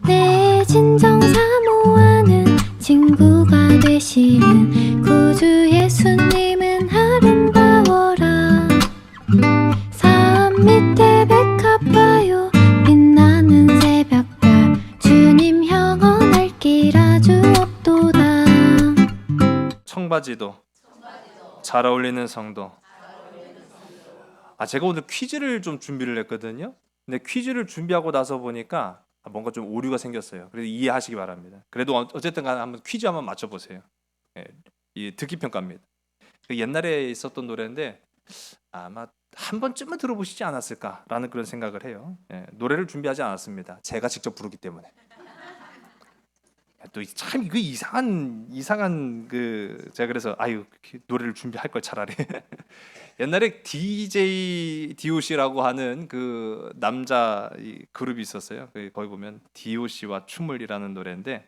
내 진정 사모하는 친구가 되시는 구주 예수님은 아름다워라. 산 밑에 백합화요 빛나는 새벽별 주님 영원할 길 아주 없도다. 청바지도 잘 어울리는 성도. 제가 오늘 퀴즈를 좀 준비를 했거든요. 근데 퀴즈를 준비하고 나서 보니까 뭔가 좀 오류가 생겼어요. 그래서 이해하시기 바랍니다. 그래도 어쨌든 간에 한번 퀴즈 한번 맞춰보세요. 예, 이 듣기 평가입니다. 옛날에 있었던 노래인데 아마 한 번쯤은 들어보시지 않았을까라는 그런 생각을 해요. 노래를 준비하지 않았습니다. 제가 직접 부르기 때문에. 또 참 이거 이상한 제가 그래서 노래를 준비할 걸 차라리. 옛날에 DJ DOC라고 하는 그 남자 그룹이 있었어요. 거기 보면 DOC와 춤을이라는 노래인데,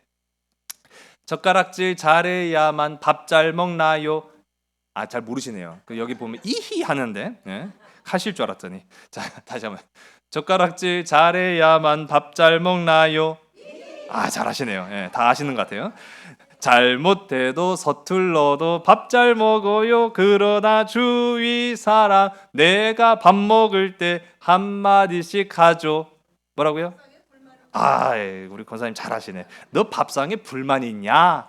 젓가락질 잘해야만 밥 잘 먹나요? 잘 모르시네요. 여기 보면 이히 하는데 하실 줄 알았더니. 자, 다시 한번. 젓가락질 잘해야만 밥 잘 먹나요? 잘하시네요. 다 아시는 것 같아요. 잘못해도 서툴러도 밥 잘 먹어요. 그러나 주위 사람 내가 밥 먹을 때 한마디씩 하죠. 뭐라고요? 우리 권사님 잘하시네. 너 밥상에 불만 있냐?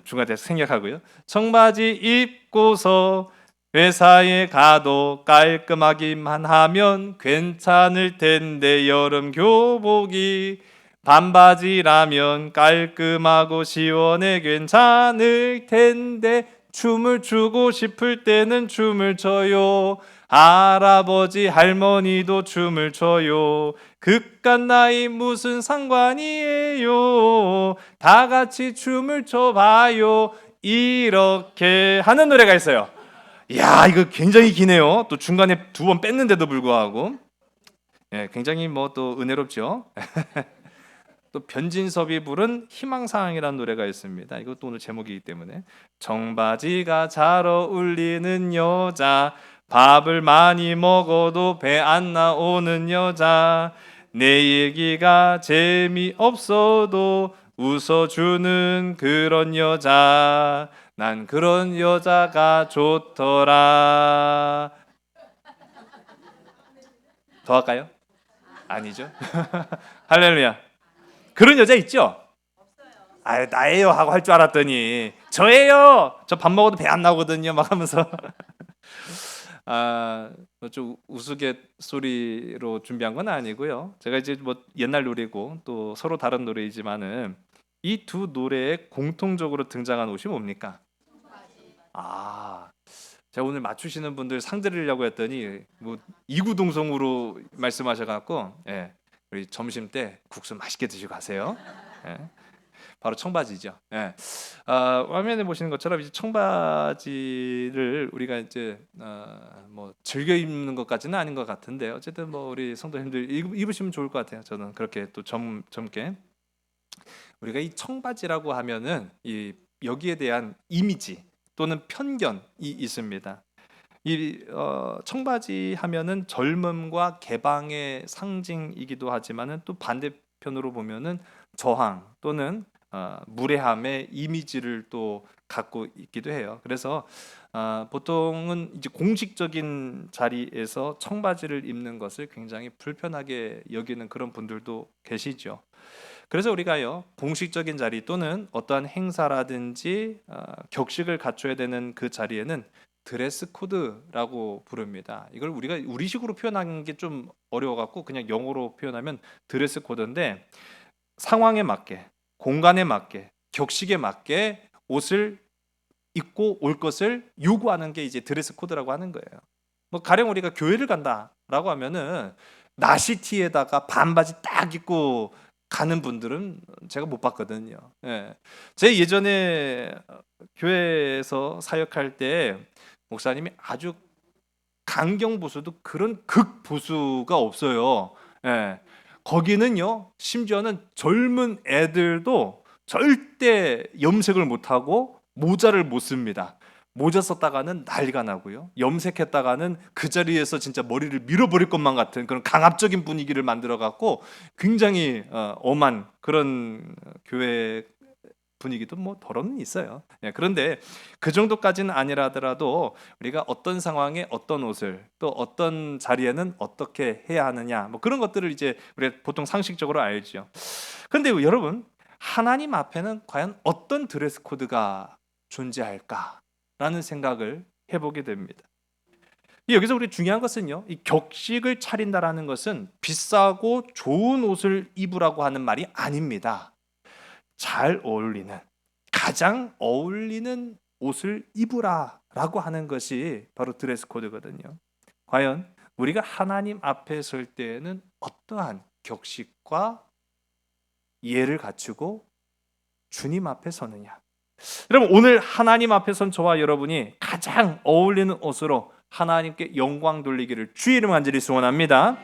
중간에 생략하고요. 청바지 입고서 회사에 가도 깔끔하기만 하면 괜찮을 텐데 여름 교복이 반바지라면 깔끔하고 시원해 괜찮을 텐데 춤을 추고 싶을 때는 춤을 춰요. 할아버지 할머니도 춤을 춰요. 그깟 나이 무슨 상관이에요. 다 같이 춤을 춰봐요. 이렇게 하는 노래가 있어요. 이야, 이거 굉장히 기네요. 또 중간에 2번 뺐는데도 불구하고 굉장히 또 은혜롭죠. 또 변진섭이 부른 희망사항이라는 노래가 있습니다. 이것도 오늘 제목이기 때문에. 청바지가 잘 어울리는 여자, 밥을 많이 먹어도 배 안 나오는 여자, 내 얘기가 재미없어도 웃어주는 그런 여자, 난 그런 여자가 좋더라. 더 할까요? 아니죠. 할렐루야. 그런 여자 있죠? 나예요 하고 할 줄 알았더니 저예요. 저 밥 먹어도 배 안 나오거든요. 막 하면서 좀 우스갯소리로 준비한 건 아니고요. 제가 이제 옛날 노래고 또 서로 다른 노래이지만은 이 두 노래에 공통적으로 등장한 옷이 뭡니까? 제가 오늘 맞추시는 분들 상 드리려고 했더니 이구동성으로 말씀하셔갖고 우리 점심 때 국수 맛있게 드시고 가세요. 바로 청바지죠. 화면에 보시는 것처럼 이제 청바지를 우리가 이제 즐겨 입는 것까지는 아닌 것 같은데 어쨌든 우리 성도님들 입으시면 좋을 것 같아요. 저는 그렇게 또 젊게 우리가 이 청바지라고 하면은 여기에 대한 이미지 또는 편견이 있습니다. 이 청바지 하면은 젊음과 개방의 상징이기도 하지만은 또 반대편으로 보면은 저항 또는 무례함의 이미지를 또 갖고 있기도 해요. 그래서 보통은 이제 공식적인 자리에서 청바지를 입는 것을 굉장히 불편하게 여기는 그런 분들도 계시죠. 그래서 우리가요 공식적인 자리 또는 어떠한 행사라든지 격식을 갖춰야 되는 그 자리에는 드레스 코드라고 부릅니다. 이걸 우리가 우리식으로 표현하는 게 좀 어려워갖고 그냥 영어로 표현하면 드레스 코드인데, 상황에 맞게, 공간에 맞게, 격식에 맞게 옷을 입고 올 것을 요구하는 게 이제 드레스 코드라고 하는 거예요. 가령 우리가 교회를 간다라고 하면은 나시티에다가 반바지 딱 입고 가는 분들은 제가 못 봤거든요. 제 예전에 교회에서 사역할 때 목사님이 아주 강경 보수도 그런 극 보수가 없어요. 거기는요 심지어는 젊은 애들도 절대 염색을 못하고 모자를 못 씁니다. 모자 썼다가는 난리가 나고요. 염색했다가는 그 자리에서 진짜 머리를 밀어버릴 것만 같은 그런 강압적인 분위기를 만들어 갖고 굉장히 엄한 그런 교회 분위기도 뭐 덜어는 있어요. 그런데 그 정도까지는 아니라 하더라도 우리가 어떤 상황에 어떤 옷을 또 어떤 자리에는 어떻게 해야 하느냐 뭐 그런 것들을 이제 우리가 보통 상식적으로 알죠. 그런데 여러분, 하나님 앞에는 과연 어떤 드레스 코드가 존재할까라는 생각을 해보게 됩니다. 여기서 우리 중요한 것은요, 이 격식을 차린다라는 것은 비싸고 좋은 옷을 입으라고 하는 말이 아닙니다. 잘 어울리는, 가장 어울리는 옷을 입으라라고 하는 것이 바로 드레스 코드거든요. 과연 우리가 하나님 앞에 설 때에는 어떠한 격식과 예를 갖추고 주님 앞에 서느냐. 여러분, 오늘 하나님 앞에 선 저와 여러분이 가장 어울리는 옷으로 하나님께 영광 돌리기를 주의 이름 간절히 소원합니다.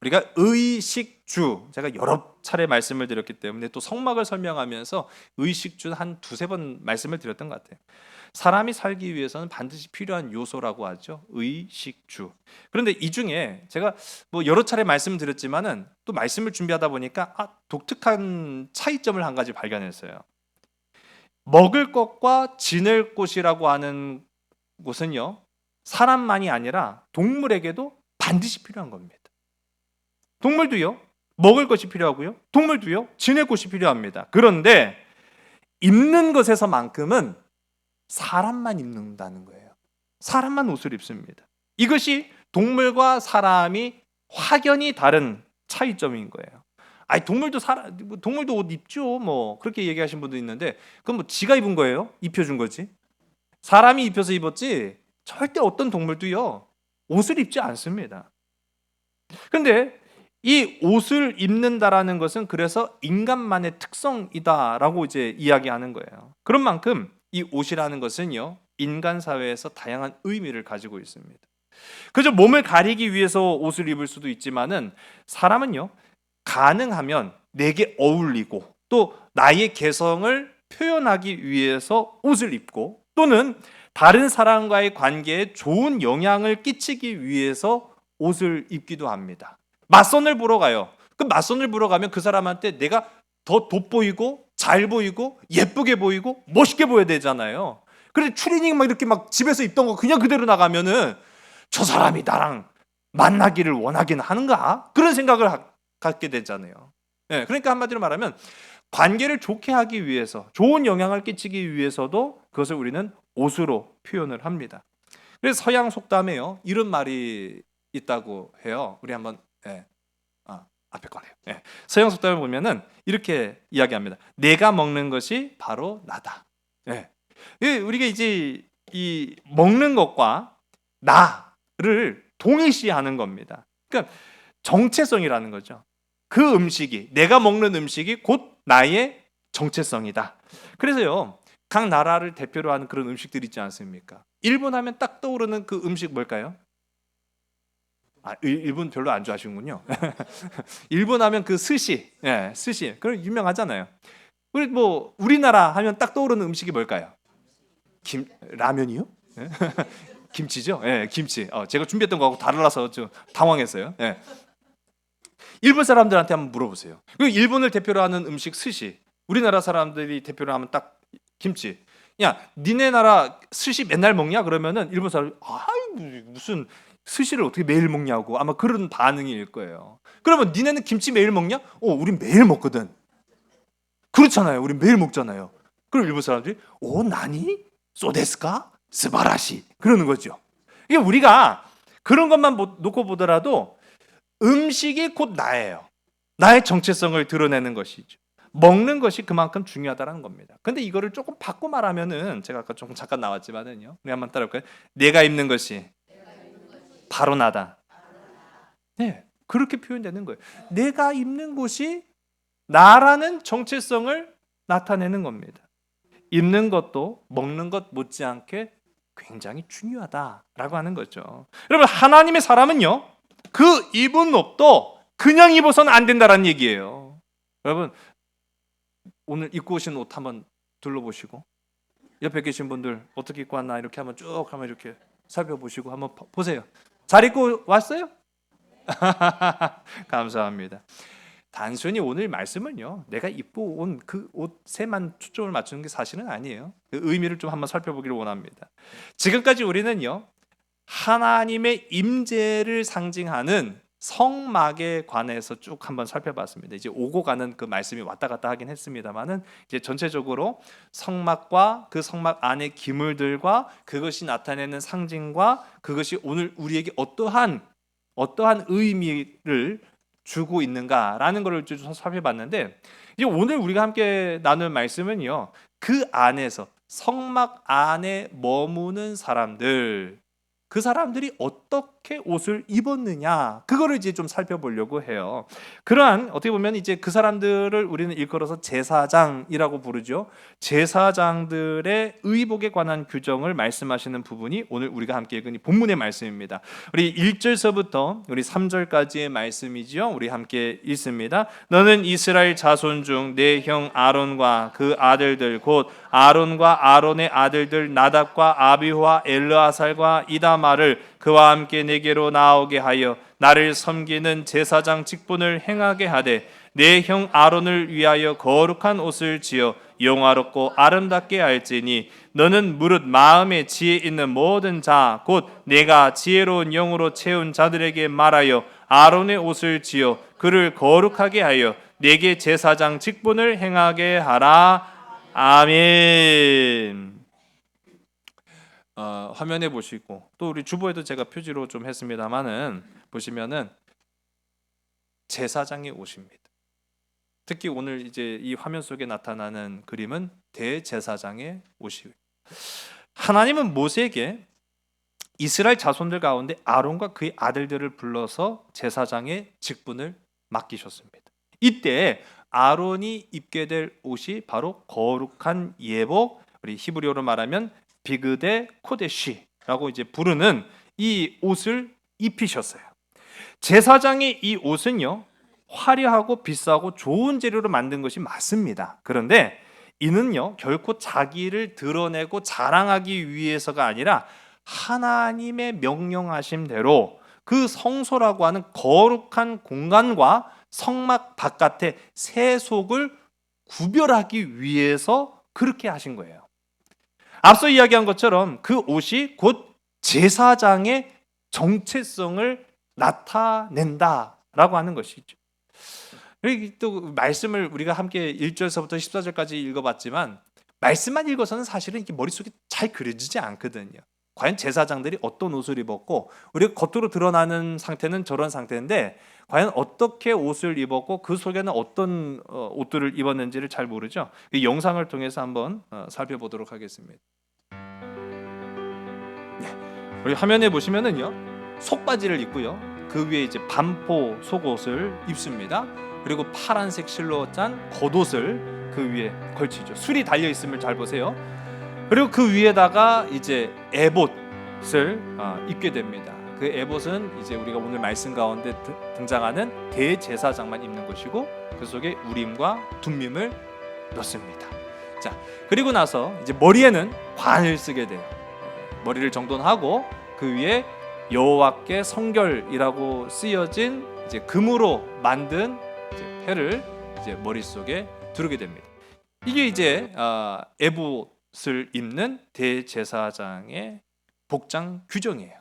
우리가 의식주, 제가 여러 차례 말씀을 드렸기 때문에 또 성막을 설명하면서 의식주 한 두세 번 말씀을 드렸던 것 같아요. 사람이 살기 위해서는 반드시 필요한 요소라고 하죠. 의식주. 그런데 이 중에 제가 뭐 여러 차례 말씀드렸지만은 또 말씀을 준비하다 보니까 독특한 차이점을 한 가지 발견했어요. 먹을 것과 지낼 곳이라고 하는 곳은요, 사람만이 아니라 동물에게도 반드시 필요한 겁니다. 동물도요, 먹을 것이 필요하고요, 동물도요, 지낼 곳이 필요합니다. 그런데 입는 것에서만큼은 사람만 입는다는 거예요. 사람만 옷을 입습니다. 이것이 동물과 사람이 확연히 다른 차이점인 거예요. 아니, 동물도 옷 입죠. 뭐 그렇게 얘기하신 분도 있는데, 그럼 뭐 지가 입은 거예요? 입혀준 거지. 사람이 입혀서 입었지 절대 어떤 동물도요 옷을 입지 않습니다. 그런데 이 옷을 입는다라는 것은 그래서 인간만의 특성이다라고 이제 이야기하는 거예요. 그런 만큼 이 옷이라는 것은요, 인간 사회에서 다양한 의미를 가지고 있습니다. 그저 몸을 가리기 위해서 옷을 입을 수도 있지만은 사람은요, 가능하면 내게 어울리고 또 나의 개성을 표현하기 위해서 옷을 입고, 또는 다른 사람과의 관계에 좋은 영향을 끼치기 위해서 옷을 입기도 합니다. 맞선을 보러 가요. 그 맞선을 보러 가면 그 사람한테 내가 더 돋보이고 잘 보이고 예쁘게 보이고 멋있게 보여야 되잖아요. 그래서 추리닝 막 이렇게 막 집에서 입던 거 그냥 그대로 나가면은 저 사람이 나랑 만나기를 원하긴 하는가? 그런 생각을 갖게 되잖아요. 그러니까 한마디로 말하면 관계를 좋게 하기 위해서, 좋은 영향을 끼치기 위해서도 그것을 우리는 옷으로 표현을 합니다. 그래서 서양 속담에요, 이런 말이 있다고 해요. 우리 한번 앞에 거네요. 서양 속담을 보면은 이렇게 이야기합니다. 내가 먹는 것이 바로 나다. 우리가 이제 이 먹는 것과 나를 동일시하는 겁니다. 그러니까 정체성이라는 거죠. 그 음식이, 내가 먹는 음식이 곧 나의 정체성이다. 그래서요, 각 나라를 대표로 하는 그런 음식들이 있지 않습니까? 일본 하면 딱 떠오르는 그 음식 뭘까요? 일본 별로 안 좋아하시는군요. 일본 하면 그 스시, 스시, 그런 유명하잖아요. 우리 뭐 우리나라 하면 딱 떠오르는 음식이 뭘까요? 라면이요? 김치죠? 김치. 제가 준비했던 거하고 달라서 좀 당황했어요. 일본 사람들한테 한번 물어보세요. 일본을 대표로 하는 음식 스시, 우리나라 사람들이 대표로 하면 딱 김치. 야, 니네 나라 스시 맨날 먹냐? 그러면은 일본 사람이 무슨 스시를 어떻게 매일 먹냐고 아마 그런 반응일 거예요. 그러면 니네는 김치 매일 먹냐? 우린 매일 먹거든. 그렇잖아요. 우린 매일 먹잖아요. 그럼 일본 사람들이 나니? 소데스까? 스바라시. 그러는 거죠. 이게 우리가 그런 것만 놓고 보더라도 음식이 곧 나예요. 나의 정체성을 드러내는 것이죠. 먹는 것이 그만큼 중요하다는 겁니다. 근데 이거를 조금 바꿔 말하면은, 제가 아까 조금 잠깐 나왔지만은요, 우리 한번 따라할까요? 내가 입는 것이 바로 나다. 그렇게 표현되는 거예요. 내가 입는 곳이 나라는 정체성을 나타내는 겁니다. 입는 것도 먹는 것 못지않게 굉장히 중요하다라고 하는 거죠. 여러분, 하나님의 사람은요, 그 입은 옷도 그냥 입어서는 안 된다라는 얘기예요. 여러분, 오늘 입고 오신 옷 한번 둘러보시고 옆에 계신 분들 어떻게 입고 왔나 이렇게 한번 쭉 한번 이렇게 살펴보시고 한번 보세요. 잘 입고 왔어요? 감사합니다. 단순히 오늘 말씀은요, 내가 입고 온 그 옷에만 초점을 맞추는 게 사실은 아니에요. 그 의미를 좀 한번 살펴보기를 원합니다. 지금까지 우리는요, 하나님의 임재를 상징하는 성막에 관해서 쭉 한번 살펴봤습니다. 이제 오고 가는 그 말씀이 왔다 갔다 하긴 했습니다만은 이제 전체적으로 성막과 그 성막 안의 기물들과 그것이 나타내는 상징과 그것이 오늘 우리에게 어떠한 의미를 주고 있는가라는 것을 좀 살펴봤는데, 이제 오늘 우리가 함께 나눌 말씀은요, 그 안에서 성막 안에 머무는 사람들, 그 사람들이 어떻게 옷을 입었느냐, 그거를 이제 좀 살펴보려고 해요. 그러한 어떻게 보면 이제 그 사람들을 우리는 일컬어서 제사장이라고 부르죠. 제사장들의 의복에 관한 규정을 말씀하시는 부분이 오늘 우리가 함께 읽은 이 본문의 말씀입니다. 우리 1절서부터 우리 3절까지의 말씀이지요. 우리 함께 읽습니다. 너는 이스라엘 자손 중 내 형 아론과 그 아들들 곧 아론과 아론의 아들들 나답과 아비후와 엘르아살과 이다마를 그와 함께 내게로 나오게 하여 나를 섬기는 제사장 직분을 행하게 하되 내 형 아론을 위하여 거룩한 옷을 지어 영화롭고 아름답게 할지니 너는 무릇 마음에 지혜 있는 모든 자 곧 내가 지혜로운 영으로 채운 자들에게 말하여 아론의 옷을 지어 그를 거룩하게 하여 내게 제사장 직분을 행하게 하라. 아멘. 화면에 보시고 또 우리 주보에도 제가 표지로 좀 했습니다만은 보시면은 제사장의 옷입니다. 특히 오늘 이제 이 화면 속에 나타나는 그림은 대제사장의 옷이에요. 하나님은 모세에게 이스라엘 자손들 가운데 아론과 그의 아들들을 불러서 제사장의 직분을 맡기셨습니다. 이때 아론이 입게 될 옷이 바로 거룩한 예복, 우리 히브리어로 말하면 비그데 코데시라고 이제 부르는 이 옷을 입히셨어요. 제사장의 이 옷은요, 화려하고 비싸고 좋은 재료로 만든 것이 맞습니다. 그런데 이는요, 결코 자기를 드러내고 자랑하기 위해서가 아니라 하나님의 명령하신 대로 그 성소라고 하는 거룩한 공간과 성막 바깥의 세속을 구별하기 위해서 그렇게 하신 거예요. 앞서 이야기한 것처럼 그 옷이 곧 제사장의 정체성을 나타낸다라고 하는 것이죠. 또 말씀을 우리가 함께 1절서부터 14절까지 읽어봤지만 말씀만 읽어서는 사실은 이게 머릿속에 잘 그려지지 않거든요. 과연 제사장들이 어떤 옷을 입었고 우리가 겉으로 드러나는 상태는 저런 상태인데 과연 어떻게 옷을 입었고 그 속에는 어떤 옷들을 입었는지를 잘 모르죠. 이 영상을 통해서 한번 살펴보도록 하겠습니다. 네, 우리 화면에 보시면은요, 속바지를 입고요, 그 위에 이제 반포 속옷을 입습니다. 그리고 파란색 실로 짠 겉옷을 그 위에 걸치죠. 술이 달려 있음을 잘 보세요. 그리고 그 위에다가 이제 에봇을 입게 됩니다. 그 에봇은 이제 우리가 오늘 말씀 가운데 등장하는 대제사장만 입는 것이고 그 속에 우림과 둠밈을 넣습니다. 자, 그리고 나서 이제 머리에는 관을 쓰게 돼요. 머리를 정돈하고 그 위에 여호와께 성결이라고 쓰여진 이제 금으로 만든 이제 패를 이제 머릿속에 두르게 됩니다. 이게 이제 에봇을 입는 대제사장의 복장 규정이에요.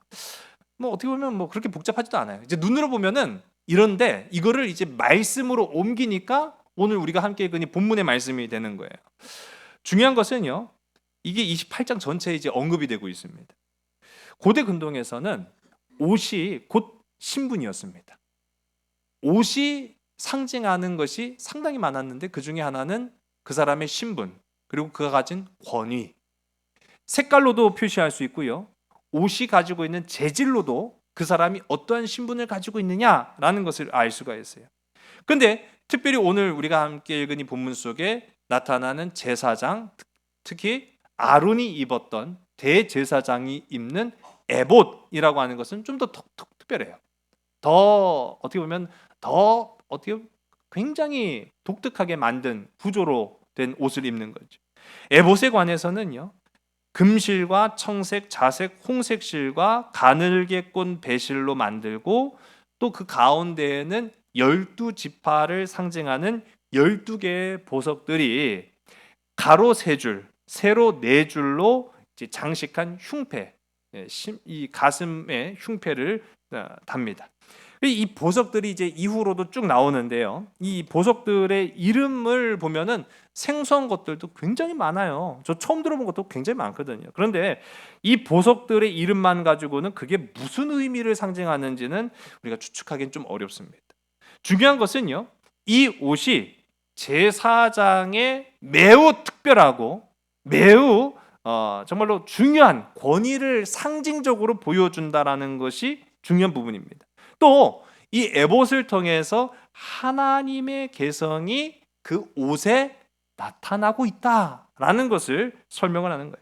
뭐 어떻게 보면 뭐 그렇게 복잡하지도 않아요. 이제 눈으로 보면은 이런데 이거를 이제 말씀으로 옮기니까 오늘 우리가 함께 읽은 이 본문의 말씀이 되는 거예요. 중요한 것은요, 이게 28장 전체에 이제 언급이 되고 있습니다. 고대 근동에서는 옷이 곧 신분이었습니다. 옷이 상징하는 것이 상당히 많았는데 그 중에 하나는 그 사람의 신분, 그리고 그가 가진 권위, 색깔로도 표시할 수 있고요, 옷이 가지고 있는 재질로도 그 사람이 어떠한 신분을 가지고 있느냐라는 것을 알 수가 있어요. 그런데 특별히 오늘 우리가 함께 읽은 이 본문 속에 나타나는 제사장, 특히 아론이 입었던 대제사장이 입는 에봇이라고 하는 것은 좀 더 특별해요. 더 어떻게 보면 더 어떻게 굉장히 독특하게 만든 구조로 된 옷을 입는 거죠. 에봇에 관해서는요, 금실과 청색, 자색, 홍색 실과 가늘게 꼰 배실로 만들고 또 그 가운데에는 12지파를 상징하는 12개의 보석들이 가로 3줄, 세로 4줄로 장식한 흉패, 이 가슴에 흉패를 답니다. 이 보석들이 이제 이후로도 쭉 나오는데요. 이 보석들의 이름을 보면은 생소한 것들도 굉장히 많아요. 저 처음 들어본 것도 굉장히 많거든요. 그런데 이 보석들의 이름만 가지고는 그게 무슨 의미를 상징하는지는 우리가 추측하기는 좀 어렵습니다. 중요한 것은요, 이 옷이 제사장의 매우 특별하고 매우 정말로 중요한 권위를 상징적으로 보여준다라는 것이 중요한 부분입니다. 또 이 에봇을 통해서 하나님의 개성이 그 옷에 나타나고 있다라는 것을 설명을 하는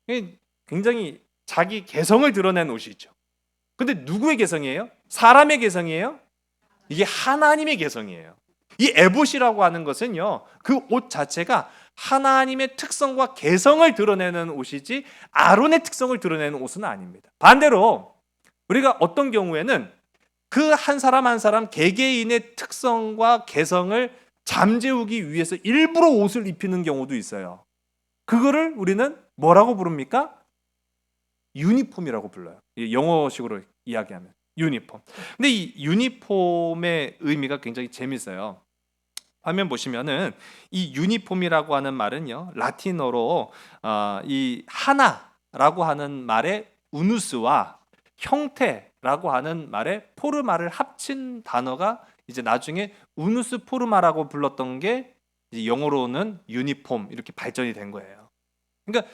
거예요. 굉장히 자기 개성을 드러낸 옷이죠. 근데 누구의 개성이에요? 사람의 개성이에요? 이게 하나님의 개성이에요. 이 에봇이라고 하는 것은요, 그 옷 자체가 하나님의 특성과 개성을 드러내는 옷이지 아론의 특성을 드러내는 옷은 아닙니다. 반대로 우리가 어떤 경우에는 그 한 사람 한 사람 개개인의 특성과 개성을 잠재우기 위해서 일부러 옷을 입히는 경우도 있어요. 그거를 우리는 뭐라고 부릅니까? 유니폼이라고 불러요. 영어식으로 이야기하면 유니폼. 근데 이 유니폼의 의미가 굉장히 재밌어요. 화면 보시면은 이 유니폼이라고 하는 말은요, 라틴어로 이 하나라고 하는 말의 우누스와 형태라고 하는 말의 포르마를 합친 단어가 이제 나중에 우누스 포르마라고 불렀던 게 이제 영어로는 유니폼 이렇게 발전이 된 거예요. 그러니까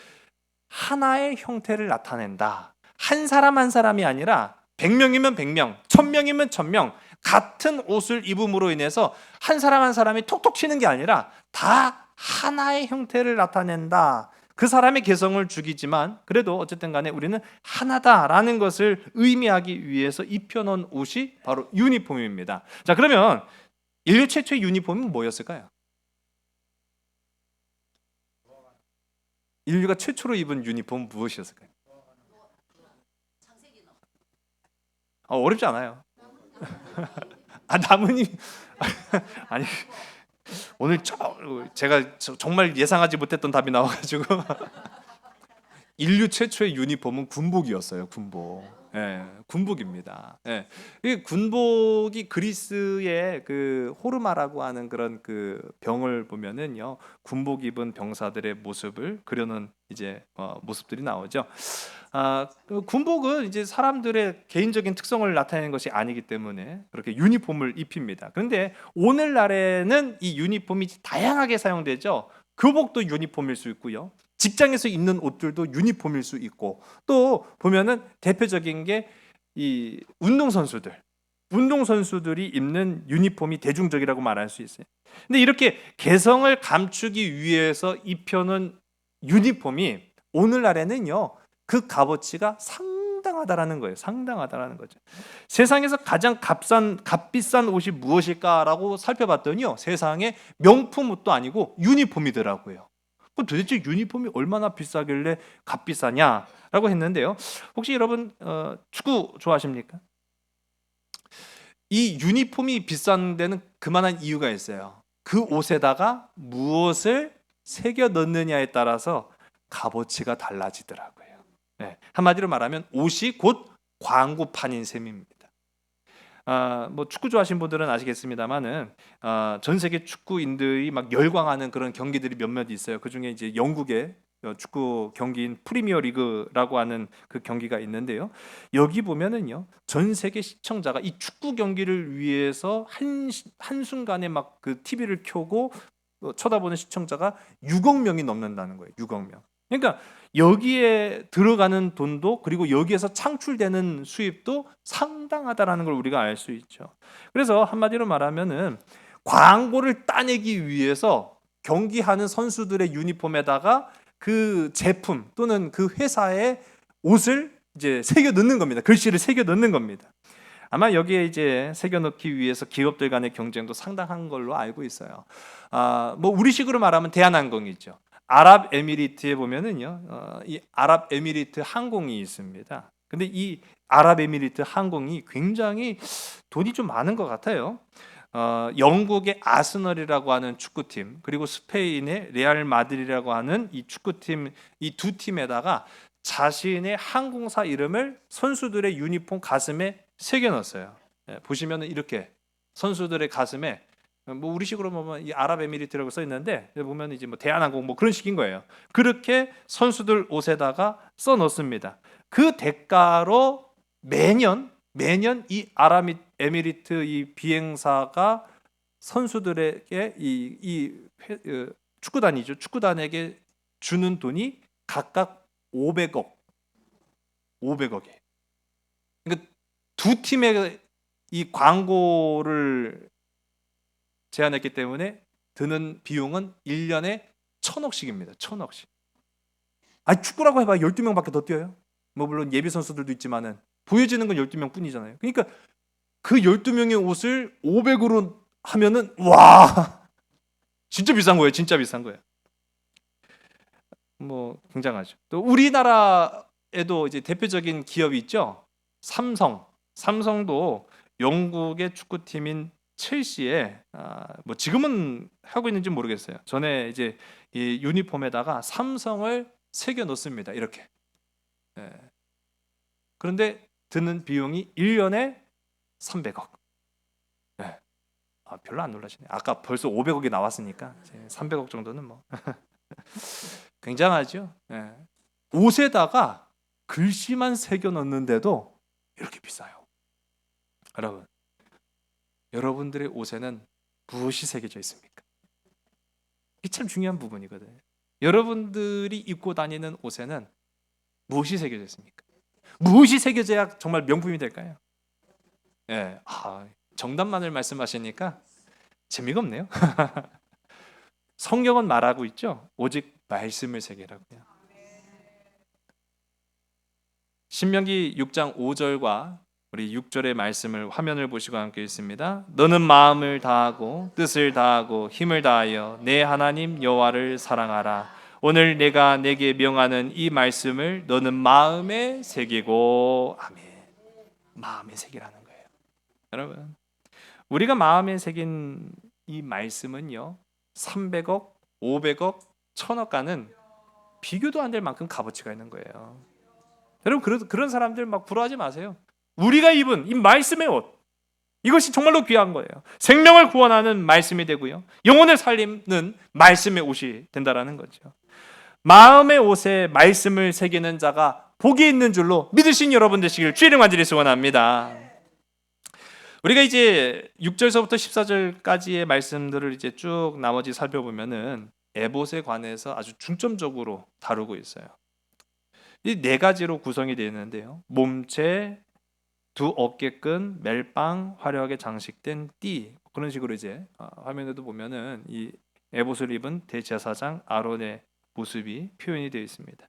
하나의 형태를 나타낸다. 한 사람 한 사람이 아니라 100명이면 100명, 1000명이면 1000명 같은 옷을 입음으로 인해서 한 사람 한 사람이 톡톡 튀는 게 아니라 다 하나의 형태를 나타낸다. 그 사람의 개성을 죽이지만 그래도 어쨌든 간에 우리는 하나다라는 것을 의미하기 위해서 입혀놓은 옷이 바로 유니폼입니다. 자, 그러면 인류 최초의 유니폼은 뭐였을까요? 인류가 최초로 입은 유니폼은 무엇이었을까요? 어렵지 않아요. 나뭇잎. 아니, 오늘 제가 정말 예상하지 못했던 답이 나와가지고 인류 최초의 유니폼은 군복이었어요. 군복. 군복입니다. 이 군복이 그리스의 그 호르마라고 하는 그런 그 병을 보면은요, 군복 입은 병사들의 모습을 그려놓은 이제 모습들이 나오죠. 군복은 이제 사람들의 개인적인 특성을 나타내는 것이 아니기 때문에 그렇게 유니폼을 입힙니다. 그런데 오늘날에는 이 유니폼이 다양하게 사용되죠. 교복도 유니폼일 수 있고요. 직장에서 입는 옷들도 유니폼일 수 있고, 또 보면은 대표적인 게 이 운동선수들이 입는 유니폼이 대중적이라고 말할 수 있어요. 근데 이렇게 개성을 감추기 위해서 입혀놓은 유니폼이 오늘날에는요, 그 값어치가 상당하다라는 거예요. 상당하다라는 거죠. 세상에서 가장 값비싼 옷이 무엇일까라고 살펴봤더니요, 세상에 명품 옷도 아니고 유니폼이더라고요. 그럼 도대체 유니폼이 얼마나 비싸길래 값비싸냐라고 했는데요. 혹시 여러분 축구 좋아하십니까? 이 유니폼이 비싼 데는 그만한 이유가 있어요. 그 옷에다가 무엇을 새겨 넣느냐에 따라서 값어치가 달라지더라고요. 한마디로 말하면 옷이 곧 광고판인 셈입니다. 뭐 축구 좋아하시는 분들은 아시겠습니다만은 전 세계 축구인들이 막 열광하는 그런 경기들이 몇몇 있어요. 그 중에 이제 영국의 축구 경기인 프리미어 리그라고 하는 그 경기가 있는데요. 여기 보면은요, 전 세계 시청자가 이 축구 경기를 위해서 한 순간에 막 그 TV를 켜고 쳐다보는 시청자가 6억 명이 넘는다는 거예요. 6억 명. 그러니까 여기에 들어가는 돈도, 그리고 여기에서 창출되는 수입도 상당하다라는 걸 우리가 알 수 있죠. 그래서 한마디로 말하면은 광고를 따내기 위해서 경기하는 선수들의 유니폼에다가 그 제품 또는 그 회사의 옷을 이제 새겨 넣는 겁니다. 글씨를 새겨 넣는 겁니다. 아마 여기에 이제 새겨 넣기 위해서 기업들 간의 경쟁도 상당한 걸로 알고 있어요. 뭐 우리식으로 말하면 대한항공이죠. 아랍에미리트에 보면은요, 이 아랍에미리트 항공이 있습니다. 근데 이 아랍에미리트 항공이 굉장히 돈이 좀 많은 것 같아요. 영국의 아스널이라고 하는 축구팀, 그리고 스페인의 레알 마드리라고 하는 이 축구팀, 이 두 팀에다가 자신의 항공사 이름을 선수들의 유니폼 가슴에 새겨 넣었어요. 보시면은 이렇게 선수들의 가슴에 뭐 우리식으로 보면 이 아랍에미리트라고 써 있는데 보면 이제 뭐 대한항공 뭐 그런 식인 거예요. 그렇게 선수들 옷에다가 써 넣습니다. 그 대가로 매년 이 아랍에미리트 이 비행사가 선수들에게 축구단이죠. 축구단에게 주는 돈이 각각 500억, 500억이에요. 그러니까 두 팀의 이 광고를 제안했기 때문에 드는 비용은 1년에 1,000억씩입니다. 1,000억씩. 아니 축구라고 해봐 12명밖에 더 뛰어요. 뭐 물론 예비 선수들도 있지만은 보여지는 건 12명 뿐이잖아요. 그러니까 그 12명의 옷을 500으로 하면은 와 진짜 비싼 거예요. 진짜 비싼 거예요. 뭐 굉장하죠. 또 우리나라에도 이제 대표적인 기업이 있죠. 삼성도 영국의 축구팀인 첼시에 뭐 지금은 하고 있는지 모르겠어요. 전에 이제 이 유니폼에다가 삼성을 새겨 놓습니다. 이렇게. 예. 그런데 드는 비용이 1년에 300억. 예. 별로 안 놀라시네. 아까 벌써 500억이 나왔으니까 300억 정도는 뭐 굉장하죠. 예. 옷에다가 글씨만 새겨 넣는데도 이렇게 비싸요. 여러분, 여러분들의 옷에는 무엇이 새겨져 있습니까? 이게 참 중요한 부분이거든요. 여러분들이 입고 다니는 옷에는 무엇이 새겨져 있습니까? 무엇이 새겨져야 정말 명품이 될까요? 예, 정답만을 말씀하시니까 재미가 없네요. 성경은 말하고 있죠. 오직 말씀을 새기라고요. 신명기 6장 5절과 우리 6절의 말씀을 화면을 보시고 함께 읽습니다. 너는 마음을 다하고 뜻을 다하고 힘을 다하여 내 하나님 여호와를 사랑하라. 오늘 내가 내게 명하는 이 말씀을 너는 마음에 새기고 아멘. 마음에 새기라는 거예요. 여러분, 우리가 마음에 새긴 이 말씀은요. 300억, 500억, 1000억가는 비교도 안 될 만큼 값어치가 있는 거예요. 여러분 그런 사람들 막 부러워하지 마세요. 우리가 입은 이 말씀의 옷, 이것이 정말로 귀한 거예요. 생명을 구원하는 말씀이 되고요. 영혼을 살리는 말씀의 옷이 된다라는 거죠. 마음의 옷에 말씀을 새기는 자가 복이 있는 줄로 믿으신 여러분 되시길 주의 이름 간절히 소원합니다. 우리가 이제 6절서부터 14절까지의 말씀들을 이제 쭉 나머지 살펴보면은 에봇에 관해서 아주 중점적으로 다루고 있어요. 이 네 가지로 구성이 되어 있는데요. 몸체, 두 어깨끈, 멜빵, 화려하게 장식된 띠, 그런 식으로 이제 화면에도 보면은 이 에봇을 입은 대제사장 아론의 모습이 표현이 되어 있습니다.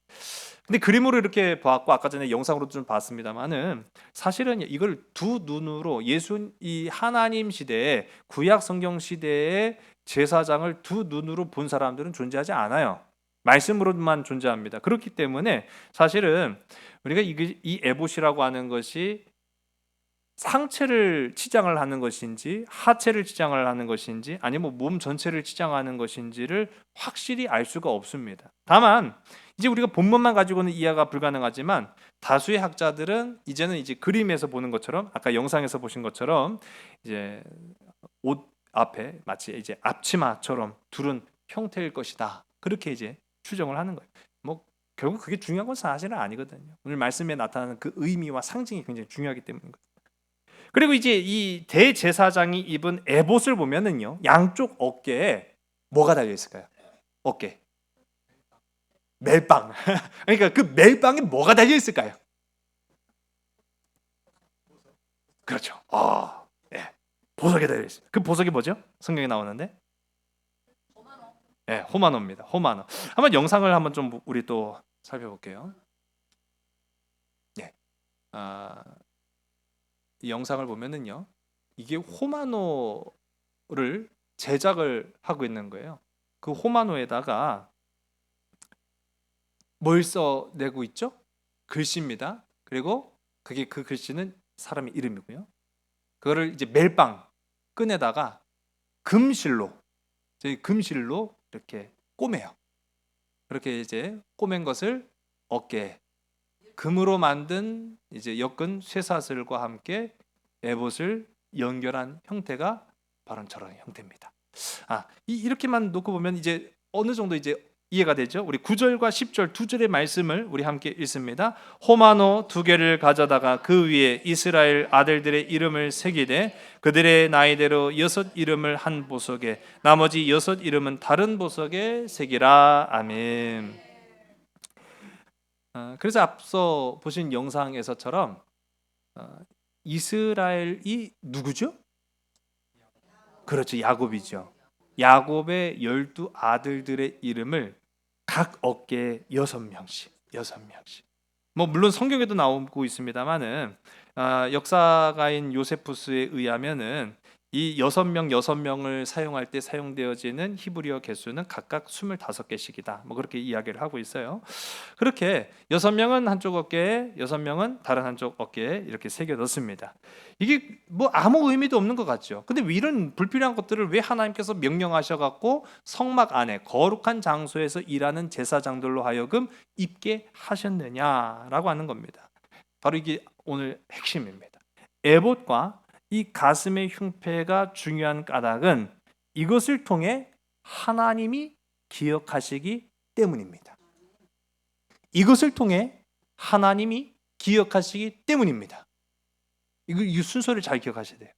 근데 그림으로 이렇게 보았고 아까 전에 영상으로도 좀 봤습니다만은 사실은 이걸 두 눈으로 이 하나님 시대에 구약 성경 시대의 제사장을 두 눈으로 본 사람들은 존재하지 않아요. 말씀으로만 존재합니다. 그렇기 때문에 사실은 우리가 이 에봇이라고 하는 것이 상체를 치장을 하는 것인지 하체를 치장을 하는 것인지 아니면 몸 전체를 치장하는 것인지를 확실히 알 수가 없습니다. 다만 이제 우리가 본문만 가지고는 이해가 불가능하지만 다수의 학자들은 이제는 이제 그림에서 보는 것처럼 아까 영상에서 보신 것처럼 이제 옷 앞에 마치 이제 앞치마처럼 두른 형태일 것이다. 그렇게 이제 추정을 하는 거예요. 뭐 결국 그게 중요한 건 사실은 아니거든요. 오늘 말씀에 나타나는 그 의미와 상징이 굉장히 중요하기 때문인 거예요. 그리고 이제 이 대제사장이 입은 에봇을 보면은요, 양쪽 어깨에 뭐가 달려 있을까요? 어깨. 멜빵. 그러니까 그 멜빵에 뭐가 달려 있을까요? 그렇죠. 예. 보석에 달려 있어요. 그 보석이 뭐죠? 성경에 나오는데? 예, 호마노입니다. 호마노. 한번 영상을 한번 좀 우리 또 살펴볼게요. 예. 이 영상을 보면은요, 이게 호마노를 제작을 하고 있는 거예요. 그 호마노에다가 뭘 써내고 있죠? 글씨입니다. 그리고 그 글씨는 사람의 이름이고요. 그거를 이제 멜빵 끈에다가 금실로 이렇게 꼬매요. 그렇게 이제 꼬맨 것을 어깨에 금으로 만든 이제 엮은 쇠사슬과 함께 에봇을 연결한 형태가 바로 저런 형태입니다. 이렇게만 놓고 보면 이제 어느 정도 이제 이해가 되죠? 우리 9절과 10절 두 절의 말씀을 우리 함께 읽습니다. 호마노 2개를 가져다가 그 위에 이스라엘 아들들의 이름을 새기되 그들의 나이대로 6 이름을 한 보석에 나머지 6 이름은 다른 보석에 새기라. 아멘. 그래서 앞서 보신 영상에서처럼 이스라엘이 누구죠? 그렇죠, 야곱이죠. 야곱의 12 아들들의 이름을 각 어깨에 6명씩. 뭐 물론 성경에도 나오고 있습니다만은 역사가인 요세푸스에 의하면은 이 6명을 사용할 때 사용되어지는 히브리어 개수는 각각 25개씩이다. 뭐 그렇게 이야기를 하고 있어요. 그렇게 6명은 한쪽 어깨에, 6명은 다른 한쪽 어깨에 이렇게 새겨 넣습니다. 이게 뭐 아무 의미도 없는 것 같죠. 근데 이런 불필요한 것들을 왜 하나님께서 명령하셔갖고 성막 안에 거룩한 장소에서 일하는 제사장들로 하여금 입게 하셨느냐라고 하는 겁니다. 바로 이게 오늘 핵심입니다. 에봇과 이 가슴의 흉패가 중요한 까닭은 이것을 통해 하나님이 기억하시기 때문입니다. 이것을 통해 하나님이 기억하시기 때문입니다. 이 순서를 잘 기억하셔야 돼요.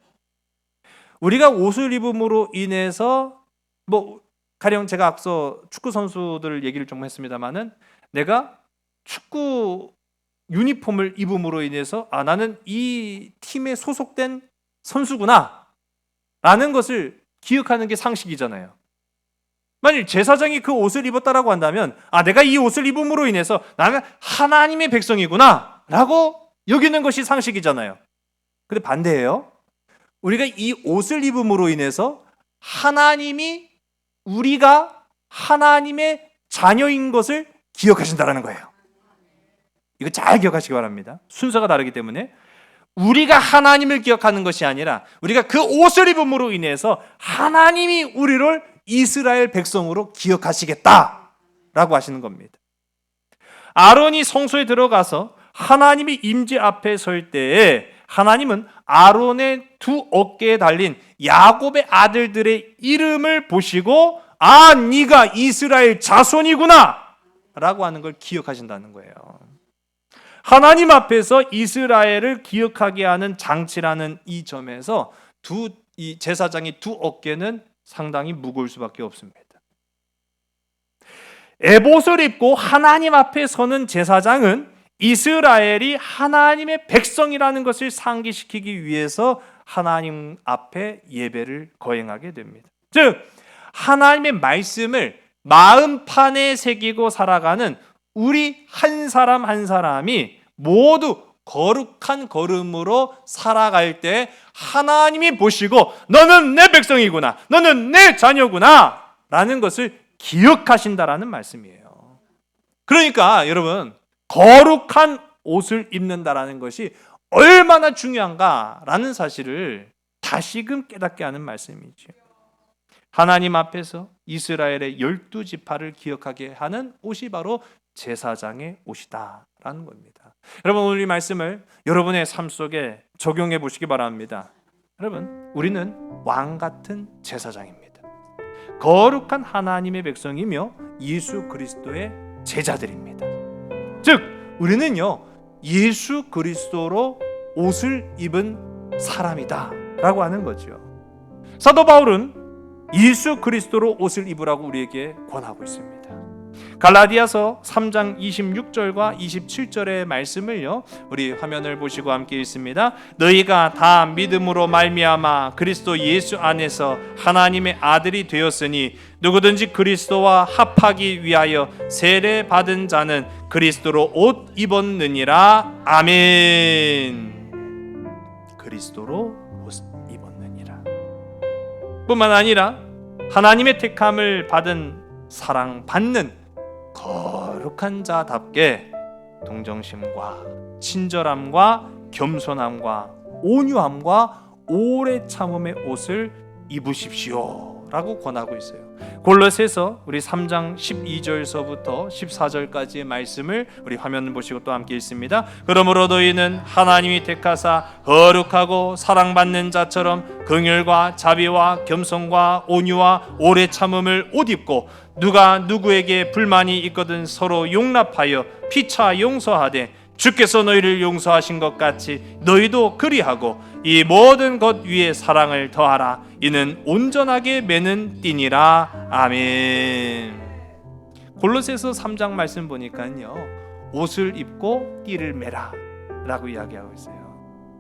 우리가 옷을 입음으로 인해서 뭐 가령 제가 앞서 축구 선수들 얘기를 좀 했습니다만은 내가 축구 유니폼을 입음으로 인해서 나는 이 팀에 소속된 선수구나 라는 것을 기억하는 게 상식이잖아요. 만일 제사장이 그 옷을 입었다라고 한다면 내가 이 옷을 입음으로 인해서 나는 하나님의 백성이구나 라고 여기는 것이 상식이잖아요. 근데 반대예요. 우리가 이 옷을 입음으로 인해서 하나님이 우리가 하나님의 자녀인 것을 기억하신다라는 거예요. 이거 잘 기억하시기 바랍니다. 순서가 다르기 때문에 우리가 하나님을 기억하는 것이 아니라 우리가 그 옷을 입음으로 인해서 하나님이 우리를 이스라엘 백성으로 기억하시겠다라고 하시는 겁니다. 아론이 성소에 들어가서 하나님의 임재 앞에 설 때에 하나님은 아론의 2 어깨에 달린 야곱의 아들들의 이름을 보시고 네가 이스라엘 자손이구나 라고 하는 걸 기억하신다는 거예요. 하나님 앞에서 이스라엘을 기억하게 하는 장치라는 이 점에서 이 제사장의 2 어깨는 상당히 무거울 수밖에 없습니다. 에봇을 입고 하나님 앞에 서는 제사장은 이스라엘이 하나님의 백성이라는 것을 상기시키기 위해서 하나님 앞에 예배를 거행하게 됩니다. 즉 하나님의 말씀을 마음판에 새기고 살아가는 우리 한 사람 한 사람이 모두 거룩한 걸음으로 살아갈 때 하나님이 보시고 너는 내 백성이구나, 너는 내 자녀구나 라는 것을 기억하신다라는 말씀이에요. 그러니까 여러분, 거룩한 옷을 입는다라는 것이 얼마나 중요한가라는 사실을 다시금 깨닫게 하는 말씀이죠. 하나님 앞에서 이스라엘의 12지파를 기억하게 하는 옷이 바로 제사장의 옷이다라는 겁니다. 여러분, 오늘 이 말씀을 여러분의 삶 속에 적용해 보시기 바랍니다. 여러분, 우리는 왕 같은 제사장입니다. 거룩한 하나님의 백성이며 예수 그리스도의 제자들입니다. 즉 우리는요 예수 그리스도로 옷을 입은 사람이다 라고 하는 거죠. 사도 바울은 예수 그리스도로 옷을 입으라고 우리에게 권하고 있습니다. 갈라디아서 3장 26절과 27절의 말씀을요 우리 화면을 보시고 함께 읽습니다. 너희가 다 믿음으로 말미암아 그리스도 예수 안에서 하나님의 아들이 되었으니 누구든지 그리스도와 합하기 위하여 세례 받은 자는 그리스도로 옷 입었느니라. 아멘. 그리스도로 옷 입었느니라. 뿐만 아니라 하나님의 택함을 받은 사랑받는 거룩한 자답게 동정심과 친절함과 겸손함과 온유함과 오래 참음의 옷을 입으십시오 라고 권하고 있어요. 골로새서 우리 3장 12절서부터 14절까지의 말씀을 우리 화면 보시고 또 함께 읽습니다. 그러므로 너희는 하나님이 택하사 거룩하고 사랑받는 자처럼 긍휼과 자비와 겸손과 온유와 오래 참음을 옷 입고 누가 누구에게 불만이 있거든 서로 용납하여 피차 용서하되 주께서 너희를 용서하신 것 같이 너희도 그리하고 이 모든 것 위에 사랑을 더하라. 이는 온전하게 매는 띠니라. 아멘. 골로새서 3장 말씀 보니까요, 옷을 입고 띠를 매라 라고 이야기하고 있어요.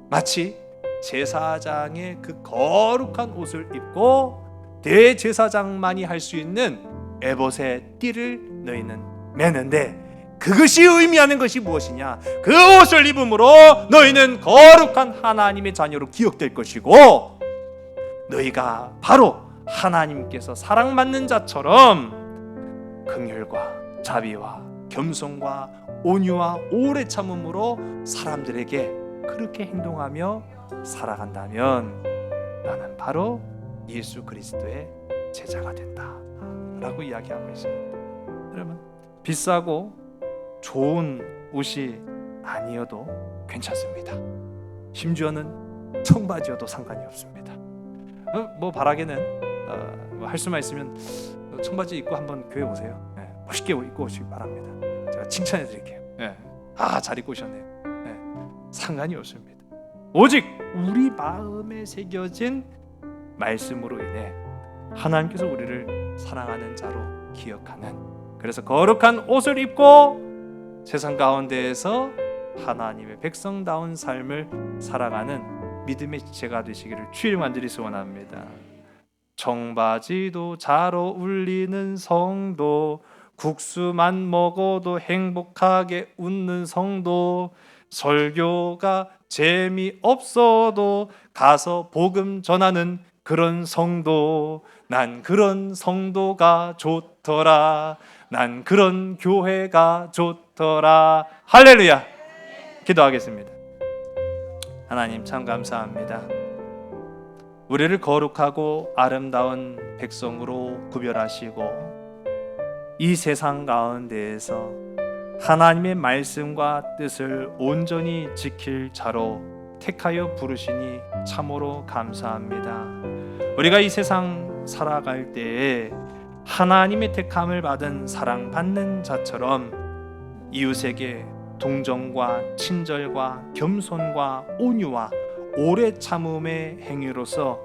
마치 제사장의 그 거룩한 옷을 입고 대제사장만이 할 수 있는 에봇의 띠를 너희는 매는데, 그것이 의미하는 것이 무엇이냐? 그 옷을 입음으로 너희는 거룩한 하나님의 자녀로 기억될 것이고, 너희가 바로 하나님께서 사랑받는 자처럼 긍휼과 자비와 겸손과 온유와 오래 참음으로 사람들에게 그렇게 행동하며 살아간다면 너는 바로 예수 그리스도의 제자가 된다 라고 이야기하고 있습니다. 여러분, 비싸고 좋은 옷이 아니어도 괜찮습니다. 심지어는 청바지여도 상관이 없습니다. 뭐 바라기는 할 수만 있으면 청바지 입고 한번 교회 오세요. 멋있게 입고 오시기 바랍니다. 제가 칭찬해 드릴게요. 잘 입고 오셨네요. 상관이 없습니다. 오직 우리 마음에 새겨진 말씀으로 인해 하나님께서 우리를 사랑하는 자로 기억하는, 그래서 거룩한 옷을 입고 세상 가운데에서 하나님의 백성다운 삶을 살아가는 믿음의 지체가 되시기를 주의 이름 간절히 소원합니다. 청바지도 잘 어울리는 성도, 국수만 먹어도 행복하게 웃는 성도, 설교가 재미없어도 가서 복음 전하는 그런 성도, 난 그런 성도가 좋더라. 난 그런 교회가 좋더라. 할렐루야. 기도하겠습니다. 하나님 참 감사합니다. 우리를 거룩하고 아름다운 백성으로 구별하시고 이 세상 가운데에서 하나님의 말씀과 뜻을 온전히 지킬 자로 택하여 부르시니 참으로 감사합니다. 우리가 이 세상 살아갈 때에 하나님의 택함을 받은 사랑받는 자처럼 이웃에게 동정과 친절과 겸손과 온유와 오래 참음의 행위로서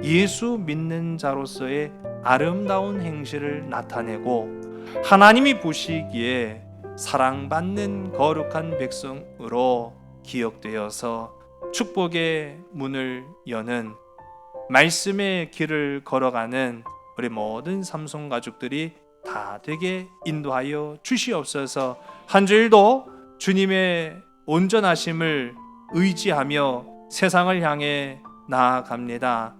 예수 믿는 자로서의 아름다운 행실을 나타내고 하나님이 보시기에 사랑받는 거룩한 백성으로 기억되어서 축복의 문을 여는 말씀의 길을 걸어가는 우리 모든 삼손 가족들이 다 되게 인도하여 주시옵소서. 한 주일도 주님의 온전하심을 의지하며 세상을 향해 나아갑니다.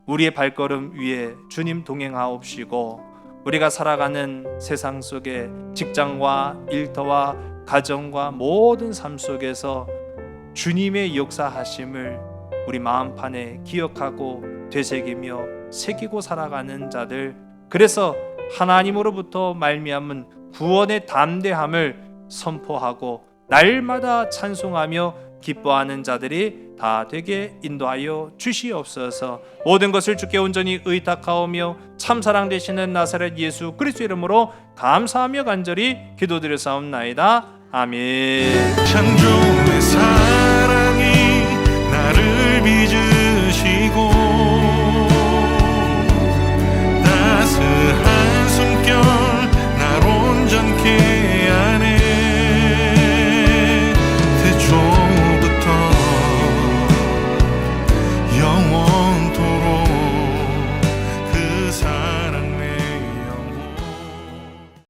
우리의 발걸음 위에 주님 동행하옵시고 우리가 살아가는 세상 속에 직장과 일터와 가정과 모든 삶 속에서 주님의 역사하심을 우리 마음판에 기억하고 되새기며 새기고 살아가는 자들, 그래서 하나님으로부터 말미암은 구원의 담대함을 선포하고 날마다 찬송하며 기뻐하는 자들이 다 되게 인도하여 주시옵소서. 모든 것을 주께 온전히 의탁하오며 참사랑 되시는 나사렛 예수 그리스도 이름으로 감사하며 간절히 기도드렸사옵나이다. 아멘.